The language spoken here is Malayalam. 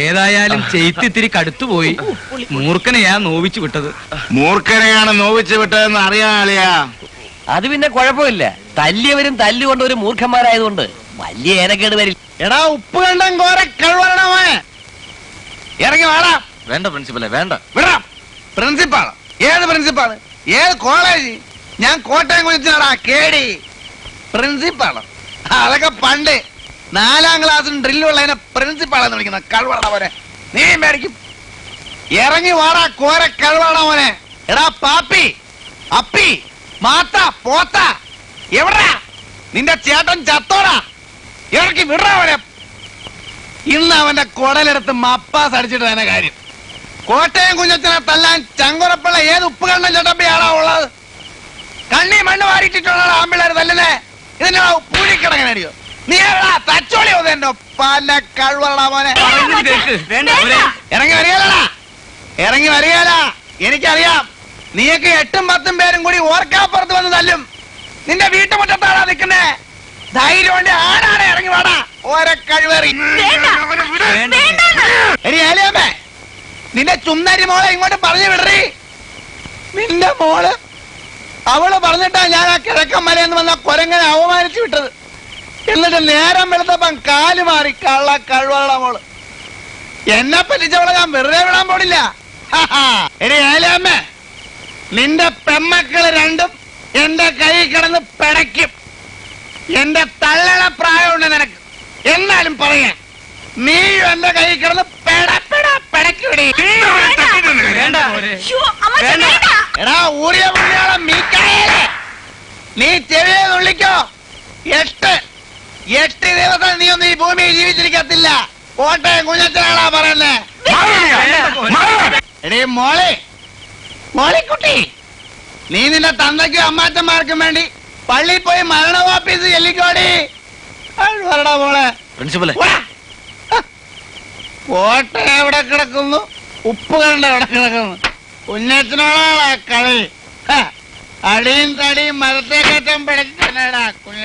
ഏതായാലും ചെയ്ത്തിത്തിരി കടുത്തുപോയി. മൂർഖനെയാ നോവിച്ചു വിട്ടത്. മൂർഖനെയാണ് നോവിച്ചു വിട്ടതെന്ന് അറിയാളിയാ. അത് പിന്നെ കുഴപ്പമില്ല. തല്ലിയവരും തല്ലുകൊണ്ട് ഒരു മൂർഖന്മാരായതുകൊണ്ട് വലിയ ഏനക്കേട് വരില്ല. എടാ ഉപ്പ് കണ്ടം കോര കഴിവണമേ, ഇറങ്ങി വാടാ. വേണ്ട പ്രിൻസിപ്പലെ, വേണ്ട. വിടാം. പ്രിൻസിപ്പാള്? ഏത് പ്രിൻസിപ്പാള്? ഏത് കോളേജ്? ഞാൻ കോട്ടയം കുളിച്ചാടാ കേടി. പ്രിൻസിപ്പാള് അതൊക്കെ പണ്ട് 4ാം ക്ലാസ്സിന് ഡ്രില്ലുള്ളതിനെ പ്രിൻസിപ്പാളെന്ന് വിളിക്കുന്ന കഴിവണ മോനെ. നീ മേടിക്കും. ഇറങ്ങി വാടാ കോര കഴിവണ മോനെ. എടാ പാപ്പി, അപ്പി, മാത്ത, പോത്ത, എവിടാ നിന്റെ ചേട്ടൻ? ചത്തോടാ. ഇറക്കി വിടാ അവനെ. ഇന്ന് അവന്റെ കുടലെടുത്ത് മപ്പാസ് അടിച്ചിട്ട് തന്നെ കാര്യം. കോട്ടയം കുഞ്ഞച്ചനെ തല്ലാൻ ചങ്കുറപ്പുള്ള ഏത് ഉപ്പ് കണ്ണൻ ചട്ടപ്പിയാണോ ഉള്ളത്? കണ്ണി മണ്ണ് വാരിട്ടിട്ടുള്ള ആമ്പിള്ളേർ തല്ലേ? ഇതിന്റെ പൂഴിക്കിടങ്ങനടിയോ? നീ എവിടാ തച്ചോളിയോ? എന്റെ പല കഴിവറടാ മോനെ. ഇറങ്ങി വരികയല്ലടാ, ഇറങ്ങി വരികയല്ല. എനിക്കറിയാം നീയൊക്കെ 8ഉം 10ഉം പേരും കൂടി ഓർക്കാപ്പുറത്ത് വന്ന് തല്ലും. നിന്റെ വീട്ടുമുറ്റത്താടാ നിൽക്കുന്നേ. ധൈര്യം കൊണ്ട് ആരാണ്? ഇറങ്ങി വാടാ ഓരോ കഴിവേറി. ഏലിയമ്മേ, നിന്റെ ചുന്നരി മോളെ ഇങ്ങോട്ട് പറഞ്ഞു വിടറി. നിന്റെ മോള് അവള് പറഞ്ഞിട്ടാ ഞാൻ ആ കിഴക്കൻ മലയെന്ന് വന്ന കൊരങ്ങനെ അവമാനിച്ചു വിട്ടത്. എന്നിട്ട് നേരം വെളുത്തപ്പം കാല് മാറി. കള്ള കഴിവുള്ള മോള്. എന്നെ പറ്റിച്ചവളെ ഞാൻ വെറുതെ വിടാൻ പോടില്ല. ഏലിയമ്മേ, നിന്റെ പെമ്മക്കള് രണ്ടും എന്റെ കൈ കിടന്ന് പിടയ്ക്കും. എന്റെ തള്ളള പ്രായമുണ്ട് നിനക്ക്. എന്നാലും പറയാ, നീയും എന്റെ കൈ കിടന്ന് പിടയ്ക്കൂടി. എടാ ഊറിയ പുള്ളിയോളം മീക്കായല്ലേ, നീ ചെവിയെ നുള്ളിക്കോ. 8 ദിവസം നീ ഒന്നും ഈ ഭൂമിയിൽ ജീവിച്ചിരിക്കത്തില്ല. കോട്ടയം കുഞ്ഞച്ചനാടാ പറയുന്നേ. എടീ മോളെ, മോളിക്കുട്ടി, നീ നിന്റെ തന്തയ്ക്കും അമ്മാച്ചന്മാർക്കും വേണ്ടി പള്ളിയിൽ പോയി മരണവാപ്പീസ് ചെല്ലിക്കോടി. വരടാ മോളെ. പ്രിൻസിപ്പലെ, കോട്ടയം എവിടെ കിടക്കുന്നു? ഉപ്പ് കണ്ട എവിടെ കിടക്കുന്നു? കുഞ്ഞച്ചനോടാ കളി. അടിയും തടിയും മരത്തെ കയറ്റം പിടിച്ചടാ കുഞ്ഞ.